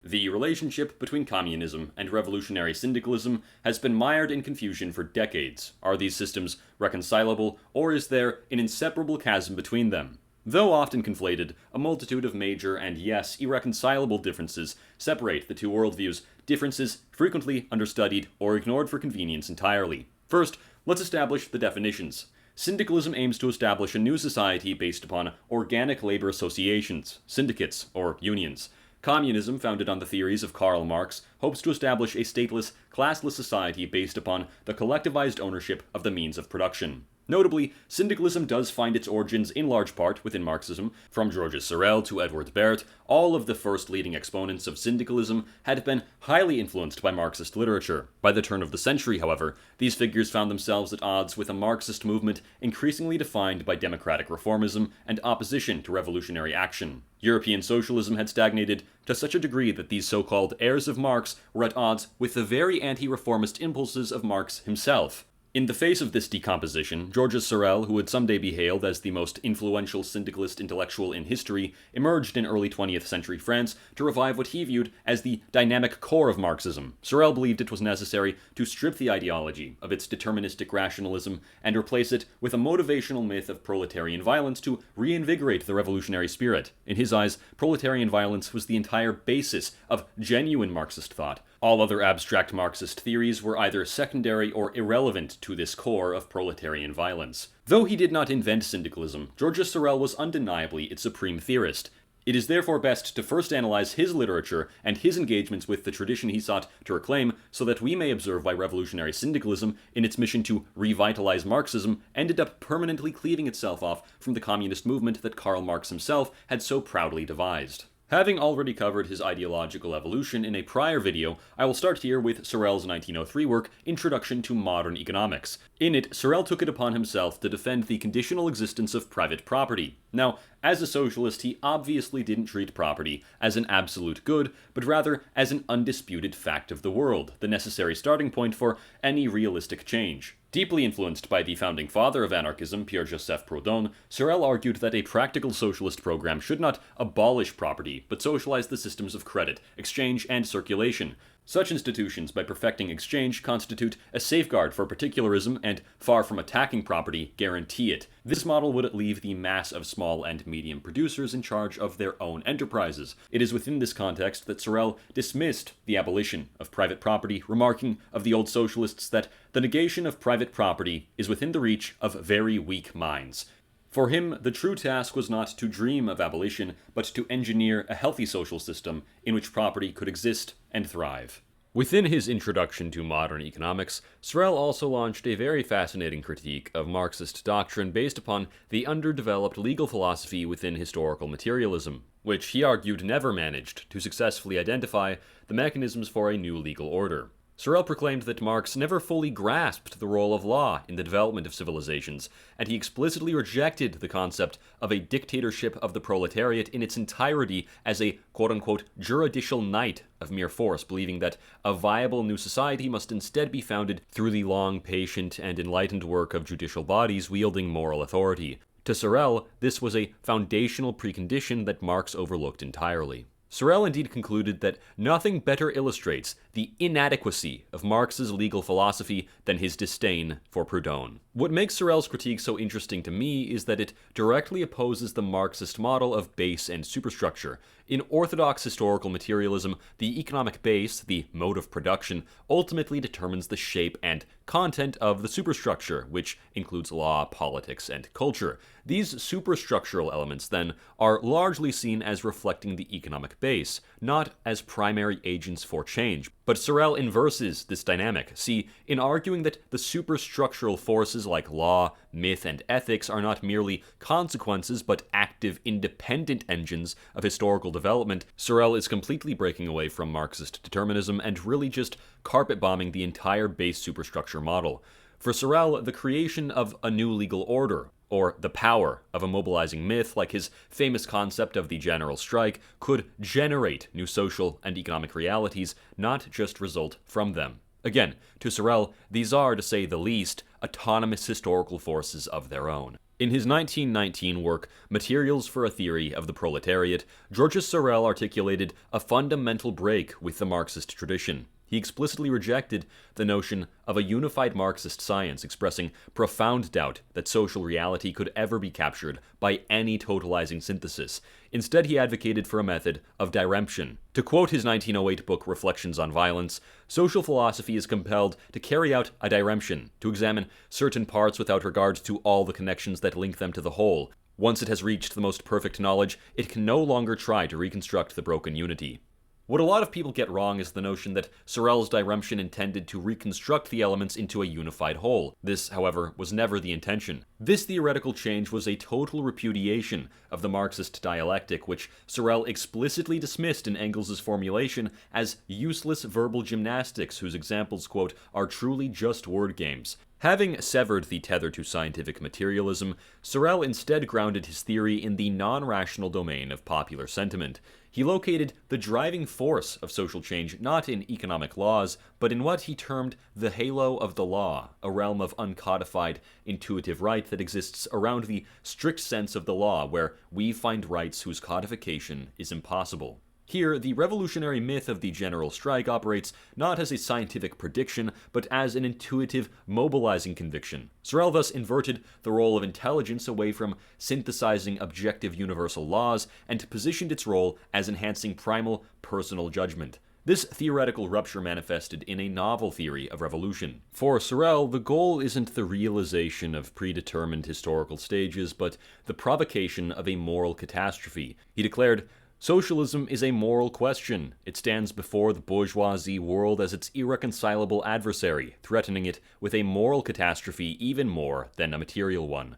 The relationship between communism and revolutionary syndicalism has been mired in confusion for decades. Are these systems reconcilable, or is there an inseparable chasm between them? Though often conflated, a multitude of major and, yes, irreconcilable differences separate the two worldviews, differences frequently understudied or ignored for convenience entirely. First, let's establish the definitions. Syndicalism aims to establish a new society based upon organic labor associations, syndicates, or unions. Communism, founded on the theories of Karl Marx, hopes to establish a stateless, classless society based upon the collectivized ownership of the means of production. Notably, syndicalism does find its origins in large part within Marxism. From Georges Sorel to Edouard Berth, all of the first leading exponents of syndicalism had been highly influenced by Marxist literature. By the turn of the century, however, these figures found themselves at odds with a Marxist movement increasingly defined by democratic reformism and opposition to revolutionary action. European socialism had stagnated to such a degree that these so-called heirs of Marx were at odds with the very anti-reformist impulses of Marx himself. In the face of this decomposition, Georges Sorel, who would someday be hailed as the most influential syndicalist intellectual in history, emerged in early 20th century France to revive what he viewed as the dynamic core of Marxism. Sorel believed it was necessary to strip the ideology of its deterministic rationalism and replace it with a motivational myth of proletarian violence to reinvigorate the revolutionary spirit. In his eyes, proletarian violence was the entire basis of genuine Marxist thought. All other abstract Marxist theories were either secondary or irrelevant to this core of proletarian violence. Though he did not invent syndicalism, Georges Sorel was undeniably its supreme theorist. It is therefore best to first analyze his literature and his engagements with the tradition he sought to reclaim, so that we may observe why revolutionary syndicalism, in its mission to revitalize Marxism, ended up permanently cleaving itself off from the communist movement that Karl Marx himself had so proudly devised. Having already covered his ideological evolution in a prior video, I will start here with Sorel's 1903 work, Introduction to Modern Economics. In it, Sorel took it upon himself to defend the conditional existence of private property. Now, as a socialist, he obviously didn't treat property as an absolute good, but rather as an undisputed fact of the world, the necessary starting point for any realistic change. Deeply influenced by the founding father of anarchism, Pierre-Joseph Proudhon, Sorel argued that a practical socialist program should not abolish property, but socialize the systems of credit, exchange, and circulation. Such institutions, by perfecting exchange, constitute a safeguard for particularism and, far from attacking property, guarantee it. This model would leave the mass of small and medium producers in charge of their own enterprises. It is within this context that Sorel dismissed the abolition of private property, remarking of the old socialists that the negation of private property is within the reach of very weak minds. For him, the true task was not to dream of abolition, but to engineer a healthy social system in which property could exist and thrive. Within his Introduction to Modern Economics, Sorel also launched a very fascinating critique of Marxist doctrine based upon the underdeveloped legal philosophy within historical materialism, which he argued never managed to successfully identify the mechanisms for a new legal order. Sorel proclaimed that Marx never fully grasped the role of law in the development of civilizations, and he explicitly rejected the concept of a dictatorship of the proletariat in its entirety as a quote-unquote juridical knight of mere force, believing that a viable new society must instead be founded through the long, patient, and enlightened work of judicial bodies wielding moral authority. To Sorel, this was a foundational precondition that Marx overlooked entirely. Sorel indeed concluded that nothing better illustrates the inadequacy of Marx's legal philosophy than his disdain for Proudhon. What makes Sorel's critique so interesting to me is that it directly opposes the Marxist model of base and superstructure. In orthodox historical materialism, the economic base, the mode of production, ultimately determines the shape and content of the superstructure, which includes law, politics, and culture. These superstructural elements, then, are largely seen as reflecting the economic base, not as primary agents for change. But Sorel inverses this dynamic. See, in arguing that the superstructural forces like law, myth, and ethics are not merely consequences but active, independent engines of historical development, Sorel is completely breaking away from Marxist determinism and really just carpet-bombing the entire base superstructure model. For Sorel, the creation of a new legal order, or the power of a mobilizing myth like his famous concept of the general strike, could generate new social and economic realities, not just result from them. Again, to Sorel, these are, to say the least, autonomous historical forces of their own. In his 1919 work, Materials for a Theory of the Proletariat, Georges Sorel articulated a fundamental break with the Marxist tradition. He explicitly rejected the notion of a unified Marxist science, expressing profound doubt that social reality could ever be captured by any totalizing synthesis. Instead, he advocated for a method of diremption. To quote his 1908 book Reflections on Violence, social philosophy is compelled to carry out a diremption, to examine certain parts without regard to all the connections that link them to the whole. Once it has reached the most perfect knowledge, it can no longer try to reconstruct the broken unity. What a lot of people get wrong is the notion that Sorel's diremption intended to reconstruct the elements into a unified whole. This, however, was never the intention. This theoretical change was a total repudiation of the Marxist dialectic, which Sorel explicitly dismissed in Engels' formulation as useless verbal gymnastics whose examples, quote, are truly just word games. Having severed the tether to scientific materialism, Sorel instead grounded his theory in the non-rational domain of popular sentiment. He located the driving force of social change not in economic laws, but in what he termed the halo of the law, a realm of uncodified, intuitive right that exists around the strict sense of the law, where we find rights whose codification is impossible. Here, the revolutionary myth of the general strike operates not as a scientific prediction, but as an intuitive, mobilizing conviction. Sorel thus inverted the role of intelligence away from synthesizing objective universal laws and positioned its role as enhancing primal personal judgment. This theoretical rupture manifested in a novel theory of revolution. For Sorel, the goal isn't the realization of predetermined historical stages, but the provocation of a moral catastrophe. He declared, "Socialism is a moral question. It stands before the bourgeoisie world as its irreconcilable adversary, threatening it with a moral catastrophe even more than a material one."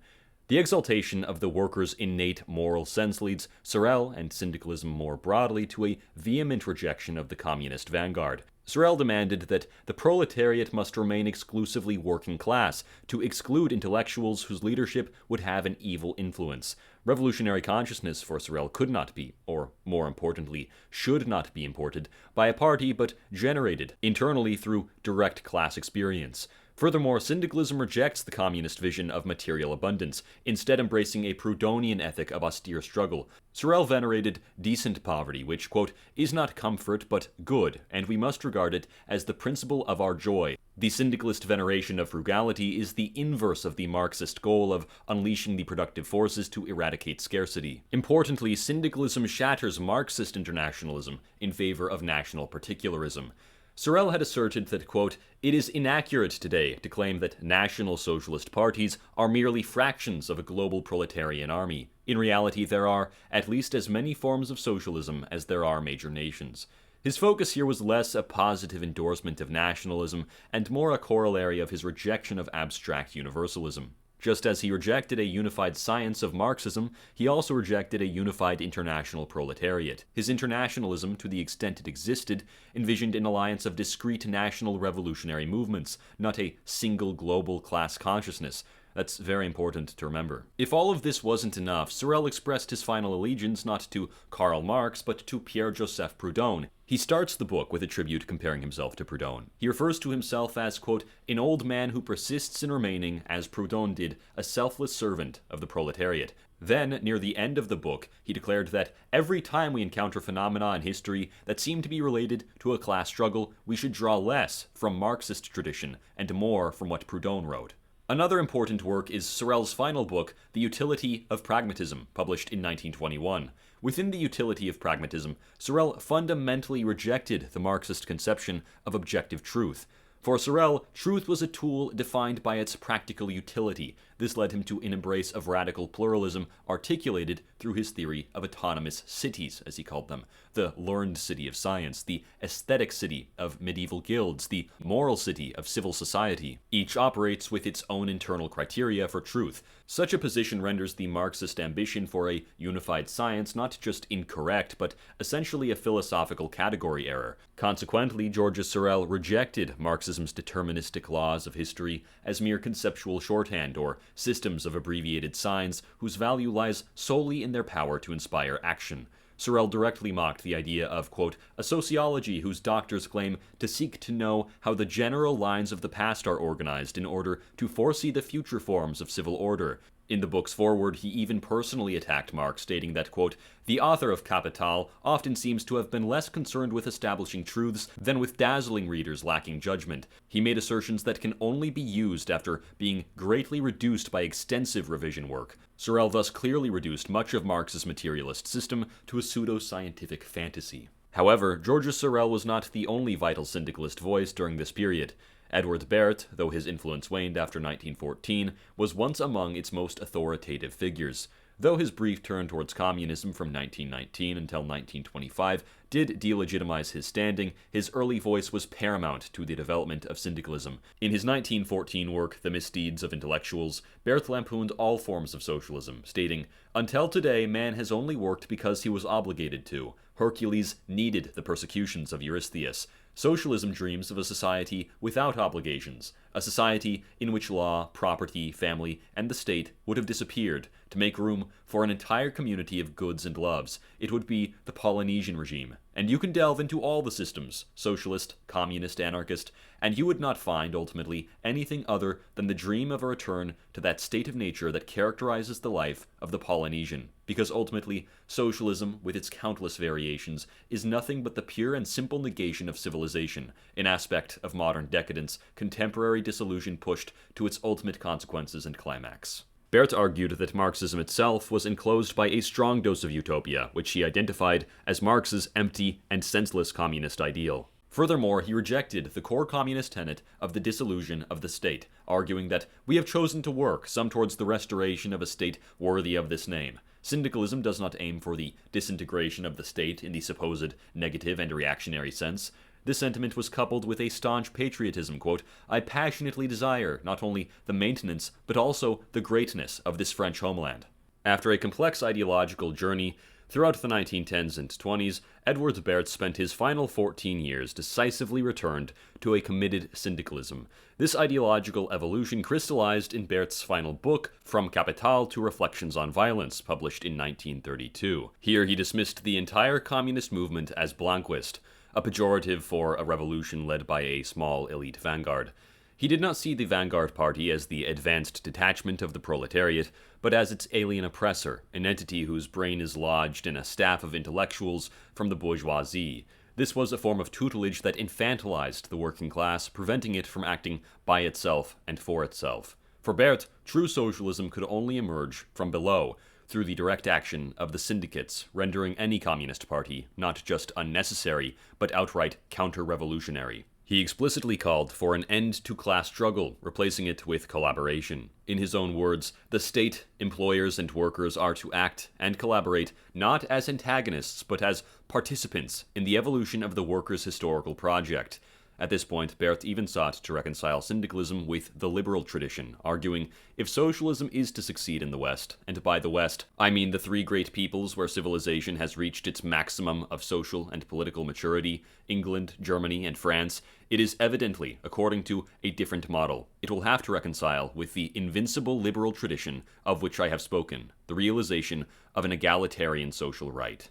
The exaltation of the worker's innate moral sense leads Sorel, and syndicalism more broadly, to a vehement rejection of the communist vanguard. Sorel demanded that the proletariat must remain exclusively working class, to exclude intellectuals whose leadership would have an evil influence. Revolutionary consciousness for Sorel could not be, or more importantly, should not be imported by a party, but generated internally through direct class experience. Furthermore, syndicalism rejects the communist vision of material abundance, instead embracing a Proudhonian ethic of austere struggle. Sorel venerated decent poverty, which, quote, is not comfort but good, and we must regard it as the principle of our joy. The syndicalist veneration of frugality is the inverse of the Marxist goal of unleashing the productive forces to eradicate scarcity. Importantly, syndicalism shatters Marxist internationalism in favor of national particularism. Sorel had asserted that, quote, it is inaccurate today to claim that national socialist parties are merely fractions of a global proletarian army. In reality, there are at least as many forms of socialism as there are major nations. His focus here was less a positive endorsement of nationalism and more a corollary of his rejection of abstract universalism. Just as he rejected a unified science of Marxism, he also rejected a unified international proletariat. His internationalism, to the extent it existed, envisioned an alliance of discrete national revolutionary movements, not a single global class consciousness. That's very important to remember. If all of this wasn't enough, Sorel expressed his final allegiance not to Karl Marx, but to Pierre-Joseph Proudhon. He starts the book with a tribute comparing himself to Proudhon. He refers to himself as, quote, an old man who persists in remaining, as Proudhon did, a selfless servant of the proletariat. Then, near the end of the book, he declared that every time we encounter phenomena in history that seem to be related to a class struggle, we should draw less from Marxist tradition and more from what Proudhon wrote. Another important work is Sorel's final book, The Utility of Pragmatism, published in 1921. Within the utility of pragmatism, Sorel fundamentally rejected the Marxist conception of objective truth. For Sorel, truth was a tool defined by its practical utility. This led him to an embrace of radical pluralism articulated through his theory of autonomous cities, as he called them. The learned city of science, the aesthetic city of medieval guilds, the moral city of civil society. Each operates with its own internal criteria for truth. Such a position renders the Marxist ambition for a unified science not just incorrect, but essentially a philosophical category error. Consequently, Georges Sorel rejected Marxism's deterministic laws of history as mere conceptual shorthand or systems of abbreviated signs whose value lies solely in their power to inspire action. Sorel directly mocked the idea of, quote, a sociology whose doctors claim to seek to know how the general lines of the past are organized in order to foresee the future forms of civil order. In the book's foreword, he even personally attacked Marx, stating that, quote, "The author of Capital often seems to have been less concerned with establishing truths than with dazzling readers lacking judgment. He made assertions that can only be used after being greatly reduced by extensive revision work." Sorel thus clearly reduced much of Marx's materialist system to a pseudo-scientific fantasy. However, Georges Sorel was not the only vital syndicalist voice during this period. Edouard Berth, though his influence waned after 1914, was once among its most authoritative figures. Though his brief turn towards communism from 1919 until 1925 did delegitimize his standing, his early voice was paramount to the development of syndicalism. In his 1914 work, The Misdeeds of Intellectuals, Berth lampooned all forms of socialism, stating, "Until today, man has only worked because he was obligated to. Hercules needed the persecutions of Eurystheus. Socialism dreams of a society without obligations, a society in which law, property, family, and the state would have disappeared to make room for an entire community of goods and loves. It would be the Polynesian regime. And you can delve into all the systems, socialist, communist, anarchist, and you would not find, ultimately, anything other than the dream of a return to that state of nature that characterizes the life of the Polynesian. Because ultimately, socialism, with its countless variations, is nothing but the pure and simple negation of civilization, an aspect of modern decadence, contemporary disillusion pushed to its ultimate consequences and climax." Berth argued that Marxism itself was enclosed by a strong dose of utopia, which he identified as Marx's empty and senseless communist ideal. Furthermore, he rejected the core communist tenet of the dissolution of the state, arguing that we have chosen to work some towards the restoration of a state worthy of this name. Syndicalism does not aim for the disintegration of the state in the supposed negative and reactionary sense. This sentiment was coupled with a staunch patriotism, quote, "I passionately desire not only the maintenance, but also the greatness of this French homeland." After a complex ideological journey throughout the 1910s and 20s, Edouard Berth spent his final 14 years decisively returned to a committed syndicalism. This ideological evolution crystallized in Berth's final book, From Capital to Reflections on Violence, published in 1932. Here he dismissed the entire communist movement as Blanquist, a pejorative for a revolution led by a small elite vanguard. He did not see the vanguard party as the advanced detachment of the proletariat, but as its alien oppressor, an entity whose brain is lodged in a staff of intellectuals from the bourgeoisie. This was a form of tutelage that infantilized the working class, preventing it from acting by itself and for itself. For Berth, true socialism could only emerge from below, through the direct action of the syndicates, rendering any communist party not just unnecessary, but outright counter-revolutionary. He explicitly called for an end to class struggle, replacing it with collaboration. In his own words, the state, employers, and workers are to act and collaborate not as antagonists, but as participants in the evolution of the workers' historical project. At this point, Berth even sought to reconcile syndicalism with the liberal tradition, arguing, if socialism is to succeed in the West, and by the West, I mean the three great peoples where civilization has reached its maximum of social and political maturity, England, Germany, and France, it is evidently according to a different model. It will have to reconcile with the invincible liberal tradition of which I have spoken, the realization of an egalitarian social right.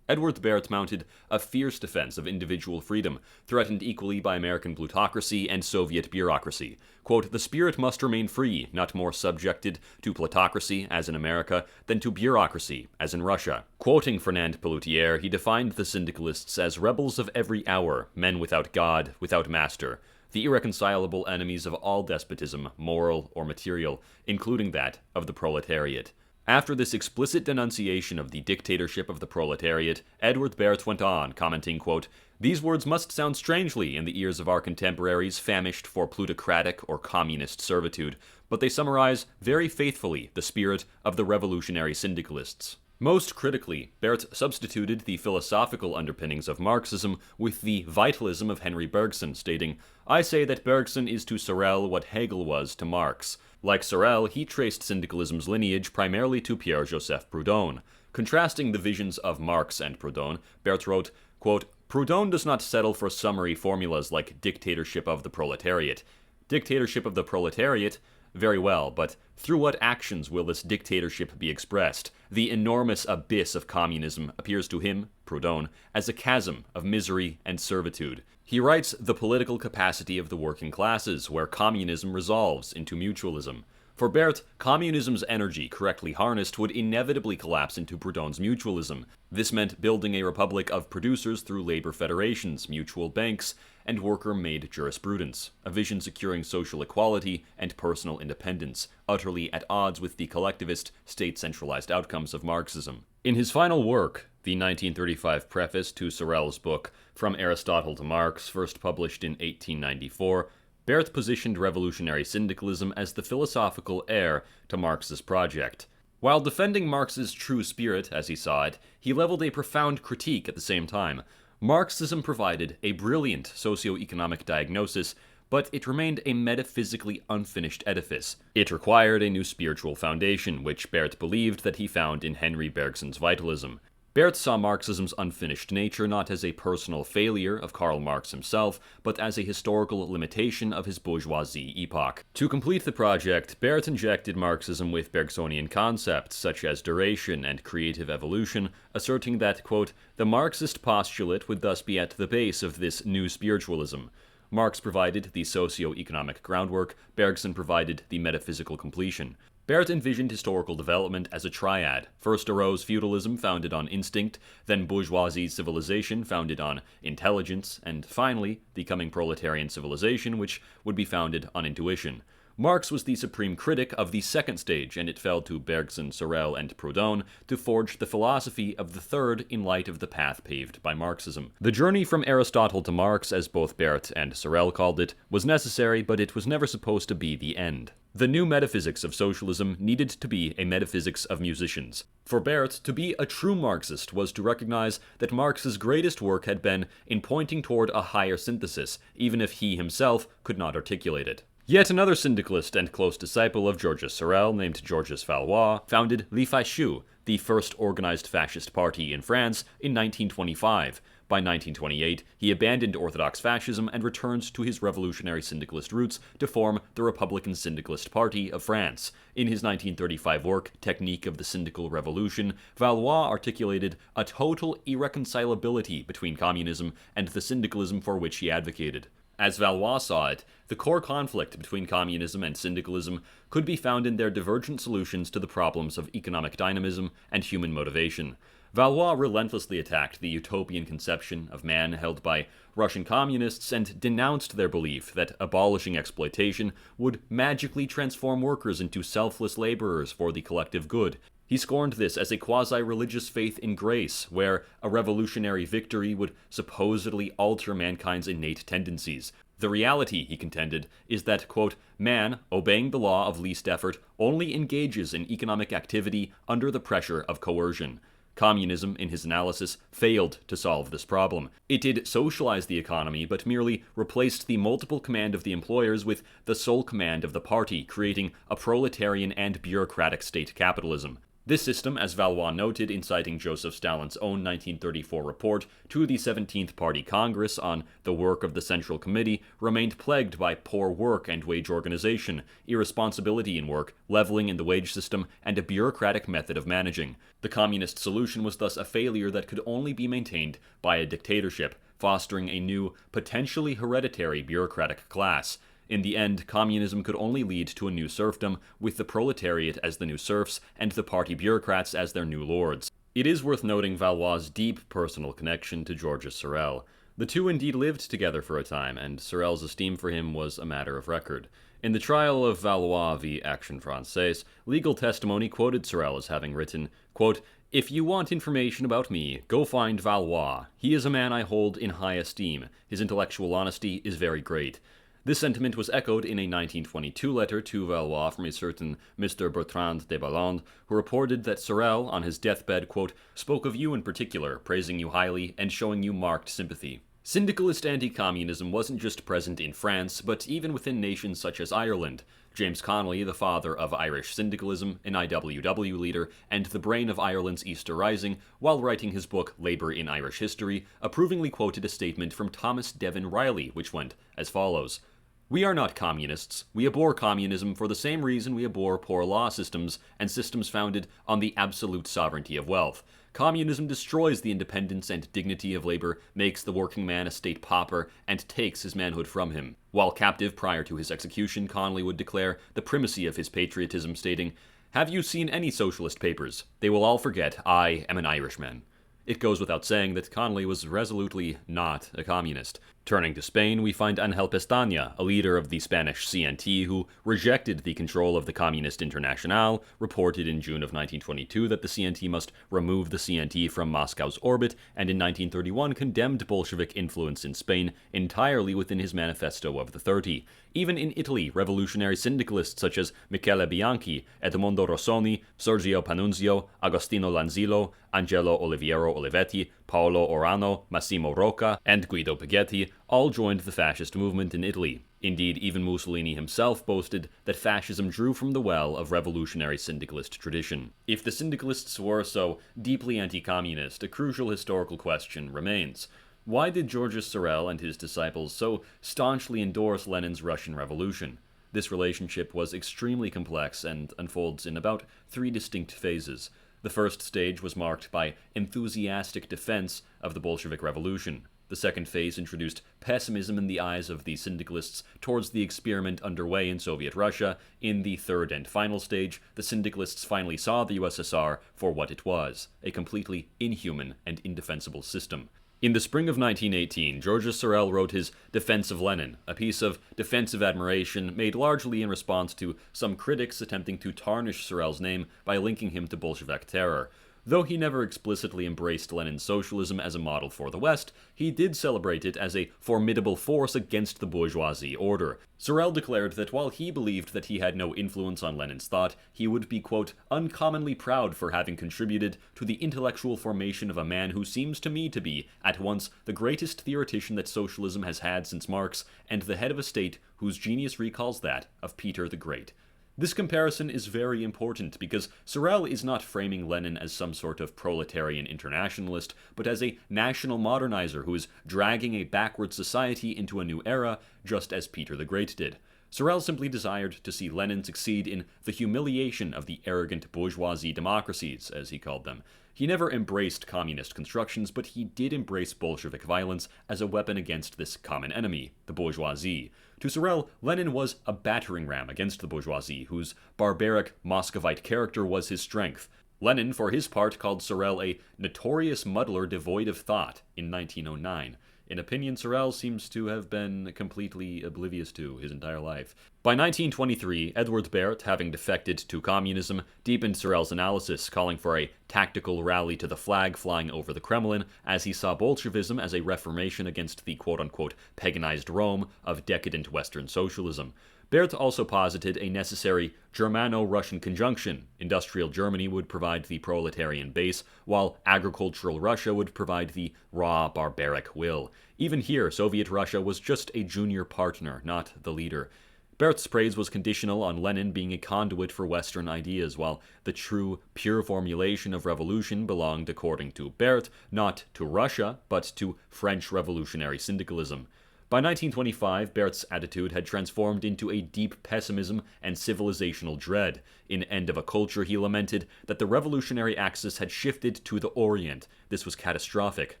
Edouard Berth mounted a fierce defense of individual freedom, threatened equally by American plutocracy and Soviet bureaucracy. Quote, "The spirit must remain free, not more subjected to plutocracy, as in America, than to bureaucracy, as in Russia." Quoting Fernand Pelloutier, he defined the syndicalists as rebels of every hour, men without God, without master, the irreconcilable enemies of all despotism, moral or material, including that of the proletariat. After this explicit denunciation of the dictatorship of the proletariat, Edouard Berth went on, commenting, quote, "These words must sound strangely in the ears of our contemporaries famished for plutocratic or communist servitude, but they summarize very faithfully the spirit of the revolutionary syndicalists." Most critically, Berth substituted the philosophical underpinnings of Marxism with the vitalism of Henry Bergson, stating, "I say that Bergson is to Sorel what Hegel was to Marx." Like Sorel, he traced syndicalism's lineage primarily to Pierre-Joseph Proudhon. Contrasting the visions of Marx and Proudhon, Berth wrote, quote, "Proudhon does not settle for summary formulas like dictatorship of the proletariat. Dictatorship of the proletariat? Very well, but through what actions will this dictatorship be expressed? The enormous abyss of communism appears to him, Proudhon, as a chasm of misery and servitude. He writes the political capacity of the working classes, where communism resolves into mutualism. For Berth, communism's energy, correctly harnessed, would inevitably collapse into Proudhon's mutualism. This meant building a republic of producers through labor federations, mutual banks, and worker-made jurisprudence, a vision securing social equality and personal independence, utterly at odds with the collectivist, state-centralized outcomes of Marxism. In his final work, the 1935 preface to Sorel's book From Aristotle to Marx, first published in 1894, Berth positioned revolutionary syndicalism as the philosophical heir to Marx's project. While defending Marx's true spirit, as he saw it, he leveled a profound critique at the same time. Marxism provided a brilliant socio-economic diagnosis, but it remained a metaphysically unfinished edifice. It required a new spiritual foundation, which Berth believed that he found in Henry Bergson's vitalism. Berth saw Marxism's unfinished nature not as a personal failure of Karl Marx himself, but as a historical limitation of his bourgeoisie epoch. To complete the project, Berth injected Marxism with Bergsonian concepts such as duration and creative evolution, asserting that, quote, the Marxist postulate would thus be at the base of this new spiritualism. Marx provided the socio-economic groundwork, Bergson provided the metaphysical completion. Berth envisioned historical development as a triad. First arose feudalism founded on instinct, then bourgeoisie civilization founded on intelligence, and finally, the coming proletarian civilization, which would be founded on intuition. Marx was the supreme critic of the second stage, and it fell to Bergson, Sorel, and Proudhon to forge the philosophy of the third in light of the path paved by Marxism. The journey from Aristotle to Marx, as both Berth and Sorel called it, was necessary, but it was never supposed to be the end. The new metaphysics of socialism needed to be a metaphysics of musicians. For Berth, to be a true Marxist was to recognize that Marx's greatest work had been in pointing toward a higher synthesis, even if he himself could not articulate it. Yet another syndicalist and close disciple of Georges Sorel, named Georges Valois, founded Les Facheux, the first organized fascist party in France, in 1925. By 1928, he abandoned orthodox fascism and returned to his revolutionary syndicalist roots to form the Republican Syndicalist Party of France. In his 1935 work, Technique of the Syndical Revolution, Valois articulated a total irreconcilability between communism and the syndicalism for which he advocated. As Valois saw it, the core conflict between communism and syndicalism could be found in their divergent solutions to the problems of economic dynamism and human motivation. Valois relentlessly attacked the utopian conception of man held by Russian communists and denounced their belief that abolishing exploitation would magically transform workers into selfless laborers for the collective good. He scorned this as a quasi-religious faith in grace, where a revolutionary victory would supposedly alter mankind's innate tendencies. The reality, he contended, is that, quote, man, obeying the law of least effort, only engages in economic activity under the pressure of coercion. Communism, in his analysis, failed to solve this problem. It did socialize the economy, but merely replaced the multiple command of the employers with the sole command of the party, creating a proletarian and bureaucratic state capitalism. This system, as Valois noted in citing Joseph Stalin's own 1934 report to the 17th Party Congress on the work of the Central Committee, remained plagued by poor work and wage organization, irresponsibility in work, leveling in the wage system, and a bureaucratic method of managing. The communist solution was thus a failure that could only be maintained by a dictatorship, fostering a new, potentially hereditary bureaucratic class. In the end, communism could only lead to a new serfdom, with the proletariat as the new serfs and the party bureaucrats as their new lords. It is worth noting Valois' deep personal connection to Georges Sorel. The two indeed lived together for a time, and Sorel's esteem for him was a matter of record. In the trial of Valois v. Action Française, legal testimony quoted Sorel as having written, quote, "If you want information about me, go find Valois. He is a man I hold in high esteem. His intellectual honesty is very great." This sentiment was echoed in a 1922 letter to Valois from a certain Mr. Bertrand de Balland, who reported that Sorel, on his deathbed, quote, spoke of you in particular, praising you highly and showing you marked sympathy. Syndicalist anti-communism wasn't just present in France, but even within nations such as Ireland. James Connolly, the father of Irish syndicalism, an IWW leader, and the brain of Ireland's Easter Rising, while writing his book Labour in Irish History, approvingly quoted a statement from Thomas Devin Riley, which went as follows, "We are not communists. We abhor communism for the same reason we abhor poor law systems and systems founded on the absolute sovereignty of wealth. Communism destroys the independence and dignity of labor, makes the working man a state pauper, and takes his manhood from him." While captive prior to his execution, Connolly would declare the primacy of his patriotism, stating, "Have you seen any socialist papers? They will all forget I am an Irishman." It goes without saying that Connolly was resolutely not a communist. Turning to Spain, we find Ángel Pestana, a leader of the Spanish CNT who rejected the control of the Communist Internacional, reported in June of 1922 that the CNT must remove the CNT from Moscow's orbit, and in 1931 condemned Bolshevik influence in Spain entirely within his Manifesto of the 30. Even in Italy, revolutionary syndicalists such as Michele Bianchi, Edmondo Rossoni, Sergio Panunzio, Agostino Lanzillo, Angelo Oliviero Olivetti, Paolo Orano, Massimo Rocca, and Guido Pighetti all joined the fascist movement in Italy. Indeed, even Mussolini himself boasted that fascism drew from the well of revolutionary syndicalist tradition. If the syndicalists were so deeply anti-communist, a crucial historical question remains. Why did Georges Sorel and his disciples so staunchly endorse Lenin's Russian Revolution? This relationship was extremely complex and unfolds in about 3 distinct phases. The first stage was marked by enthusiastic defense of the Bolshevik Revolution. The second phase introduced pessimism in the eyes of the syndicalists towards the experiment underway in Soviet Russia. In the third and final stage, the syndicalists finally saw the USSR for what it was, a completely inhuman and indefensible system. In the spring of 1918, Georges Sorel wrote his Defense of Lenin, a piece of defensive admiration made largely in response to some critics attempting to tarnish Sorel's name by linking him to Bolshevik terror. Though he never explicitly embraced Lenin's socialism as a model for the West, he did celebrate it as a formidable force against the bourgeoisie order. Sorel declared that while he believed that he had no influence on Lenin's thought, he would be, quote, uncommonly proud for having contributed to the intellectual formation of a man who seems to me to be, at once, the greatest theoretician that socialism has had since Marx, and the head of a state whose genius recalls that of Peter the Great. This comparison is very important because Sorel is not framing Lenin as some sort of proletarian internationalist, but as a national modernizer who is dragging a backward society into a new era, just as Peter the Great did. Sorel simply desired to see Lenin succeed in the humiliation of the arrogant bourgeoisie democracies, as he called them. He never embraced communist constructions, but he did embrace Bolshevik violence as a weapon against this common enemy, the bourgeoisie. To Sorel, Lenin was a battering ram against the bourgeoisie, whose barbaric Muscovite character was his strength. Lenin, for his part, called Sorel a notorious muddler devoid of thought in 1909. An opinion Sorel seems to have been completely oblivious to his entire life. By 1923, Edouard Berth, having defected to communism, deepened Sorel's analysis, calling for a tactical rally to the flag flying over the Kremlin, as he saw Bolshevism as a reformation against the quote-unquote paganized Rome of decadent Western socialism. Berth also posited a necessary Germano-Russian conjunction. Industrial Germany would provide the proletarian base, while agricultural Russia would provide the raw, barbaric will. Even here, Soviet Russia was just a junior partner, not the leader. Berth's praise was conditional on Lenin being a conduit for Western ideas, while the true, pure formulation of revolution belonged, according to Berth, not to Russia, but to French revolutionary syndicalism. By 1925, Berth's attitude had transformed into a deep pessimism and civilizational dread. In End of a Culture, he lamented that the revolutionary axis had shifted to the Orient. This was catastrophic.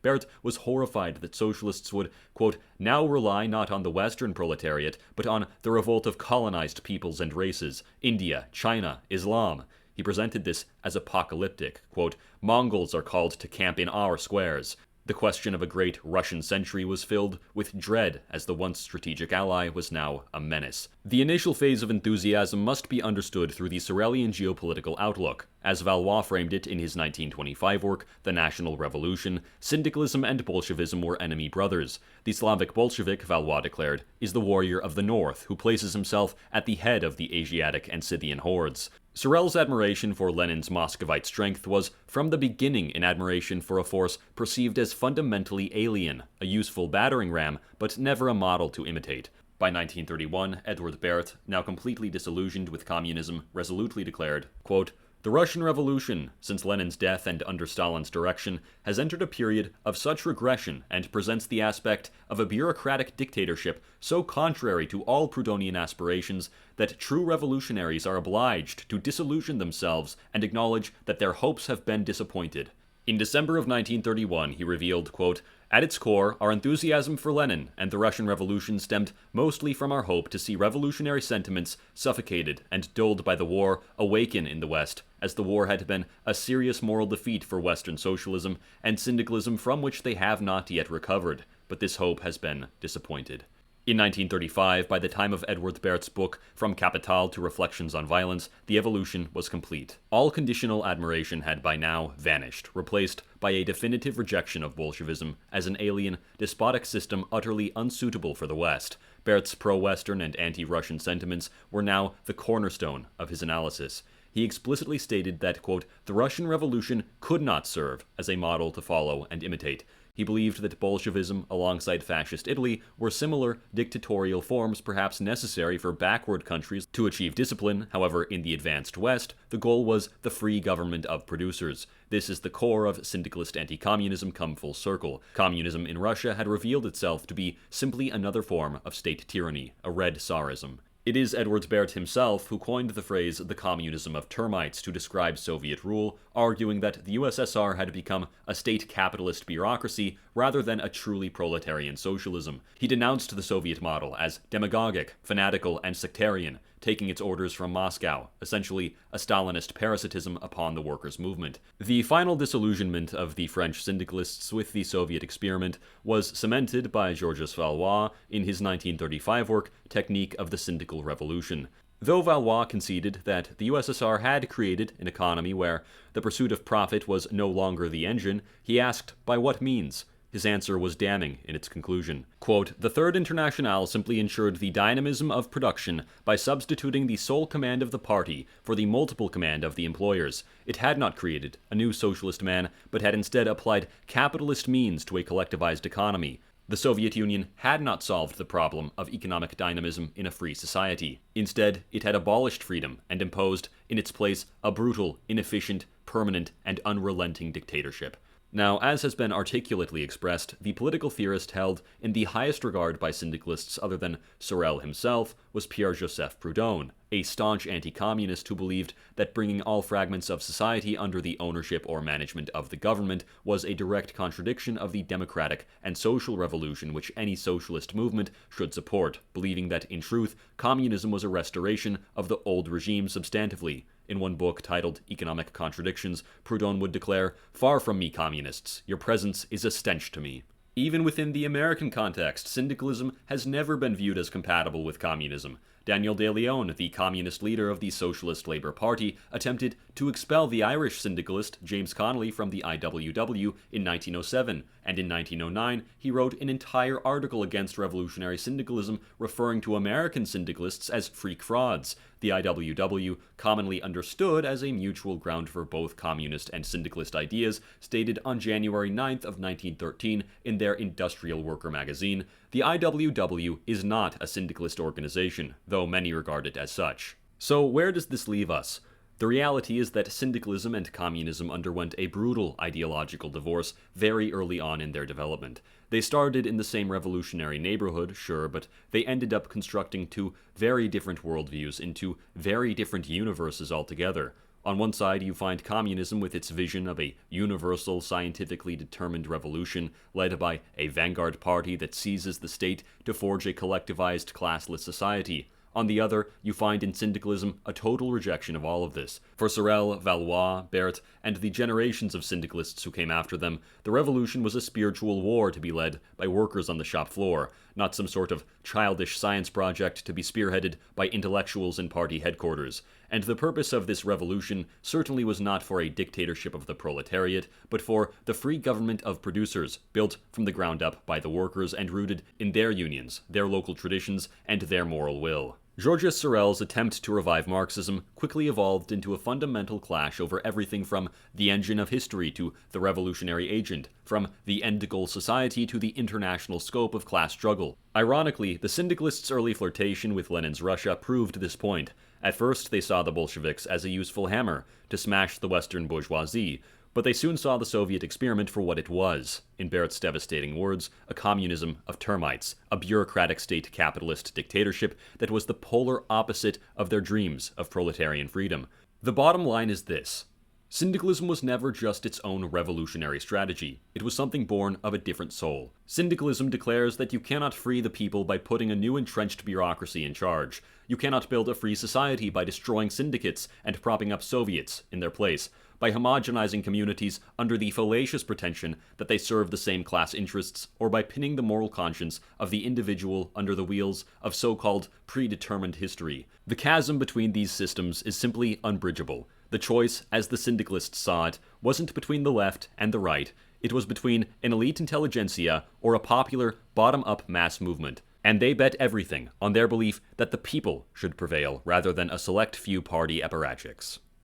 Berth was horrified that socialists would, quote, now rely not on the Western proletariat, but on the revolt of colonized peoples and races, India, China, Islam. He presented this as apocalyptic. Quote, Mongols are called to camp in our squares. The question of a great Russian century was filled with dread, as the once strategic ally was now a menace. The initial phase of enthusiasm must be understood through the Sorelian geopolitical outlook. As Valois framed it in his 1925 work, The National Revolution, syndicalism and Bolshevism were enemy brothers. The Slavic Bolshevik, Valois declared, is the warrior of the North, who places himself at the head of the Asiatic and Scythian hordes. Sorel's admiration for Lenin's Muscovite strength was, from the beginning, an admiration for a force perceived as fundamentally alien, a useful battering ram, but never a model to imitate. By 1931, Edouard Berth, now completely disillusioned with communism, resolutely declared, quote, The Russian Revolution, since Lenin's death and under Stalin's direction, has entered a period of such regression and presents the aspect of a bureaucratic dictatorship so contrary to all Proudhonian aspirations that true revolutionaries are obliged to disillusion themselves and acknowledge that their hopes have been disappointed. In December of 1931, he revealed, quote, "At its core, our enthusiasm for Lenin and the Russian Revolution stemmed mostly from our hope to see revolutionary sentiments suffocated and dulled by the war awaken in the West, as the war had been a serious moral defeat for Western socialism and syndicalism from which they have not yet recovered, but this hope has been disappointed." In 1935, by the time of Edouard Berth's book From Capital to Reflections on Violence, the evolution was complete. All conditional admiration had by now vanished, replaced by a definitive rejection of Bolshevism as an alien, despotic system utterly unsuitable for the West. Berth's pro-Western and anti-Russian sentiments were now the cornerstone of his analysis. He explicitly stated that, quote, "the Russian Revolution could not serve as a model to follow and imitate." He believed that Bolshevism, alongside fascist Italy, were similar dictatorial forms perhaps necessary for backward countries to achieve discipline. However, in the advanced West, the goal was the free government of producers. This is the core of syndicalist anti-communism come full circle. Communism in Russia had revealed itself to be simply another form of state tyranny, a red Tsarism. It is Edouard Berth himself who coined the phrase the communism of termites to describe Soviet rule, arguing that the USSR had become a state capitalist bureaucracy rather than a truly proletarian socialism. He denounced the Soviet model as demagogic, fanatical, and sectarian, taking its orders from Moscow, essentially a Stalinist parasitism upon the workers' movement. The final disillusionment of the French syndicalists with the Soviet experiment was cemented by Georges Valois in his 1935 work, Technique of the Syndical Revolution. Though Valois conceded that the USSR had created an economy where the pursuit of profit was no longer the engine, he asked by what means. His answer was damning in its conclusion. Quote, "The Third Internationale simply ensured the dynamism of production by substituting the sole command of the party for the multiple command of the employers. It had not created a new socialist man, but had instead applied capitalist means to a collectivized economy. The Soviet Union had not solved the problem of economic dynamism in a free society. Instead, it had abolished freedom and imposed, in its place, a brutal, inefficient, permanent, and unrelenting dictatorship." Now, as has been articulately expressed, the political theorist held in the highest regard by syndicalists other than Sorel himself was Pierre-Joseph Proudhon, a staunch anti-communist who believed that bringing all fragments of society under the ownership or management of the government was a direct contradiction of the democratic and social revolution which any socialist movement should support, believing that, in truth, communism was a restoration of the old regime substantively. In one book titled Economic Contradictions, Proudhon would declare, "Far from me, communists. Your presence is a stench to me." Even within the American context, syndicalism has never been viewed as compatible with communism. Daniel De Leon, the communist leader of the Socialist Labour Party, attempted to expel the Irish syndicalist James Connolly from the IWW in 1907, and in 1909 he wrote an entire article against revolutionary syndicalism, referring to American syndicalists as freak frauds. The IWW, commonly understood as a mutual ground for both communist and syndicalist ideas, stated on January 9th of 1913 in their Industrial Worker magazine, "The IWW is not a syndicalist organization, though many regard it as such." So where does this leave us? The reality is that syndicalism and communism underwent a brutal ideological divorce very early on in their development. They started in the same revolutionary neighborhood, sure, but they ended up constructing two very different worldviews into very different universes altogether. On one side, you find communism with its vision of a universal, scientifically determined revolution led by a vanguard party that seizes the state to forge a collectivized, classless society. On the other, you find in syndicalism a total rejection of all of this. For Sorel, Valois, Berth, and the generations of syndicalists who came after them, the revolution was a spiritual war to be led by workers on the shop floor, not some sort of childish science project to be spearheaded by intellectuals in party headquarters. And the purpose of this revolution certainly was not for a dictatorship of the proletariat, but for the free government of producers, built from the ground up by the workers and rooted in their unions, their local traditions, and their moral will. Georges Sorel's attempt to revive Marxism quickly evolved into a fundamental clash over everything from the engine of history to the revolutionary agent, from the end goal society to the international scope of class struggle. Ironically, the syndicalists' early flirtation with Lenin's Russia proved this point. At first, they saw the Bolsheviks as a useful hammer to smash the Western bourgeoisie, but they soon saw the Soviet experiment for what it was. In Berth's devastating words, a communism of termites, a bureaucratic state capitalist dictatorship that was the polar opposite of their dreams of proletarian freedom. The bottom line is this. Syndicalism was never just its own revolutionary strategy. It was something born of a different soul. Syndicalism declares that you cannot free the people by putting a new entrenched bureaucracy in charge. You cannot build a free society by destroying syndicates and propping up Soviets in their place, by homogenizing communities under the fallacious pretension that they serve the same class interests, or by pinning the moral conscience of the individual under the wheels of so-called predetermined history. The chasm between these systems is simply unbridgeable. The choice, as the syndicalists saw it, wasn't between the left and the right. It was between an elite intelligentsia or a popular, bottom-up mass movement. And they bet everything on their belief that the people should prevail rather than a select few party apparatchiks.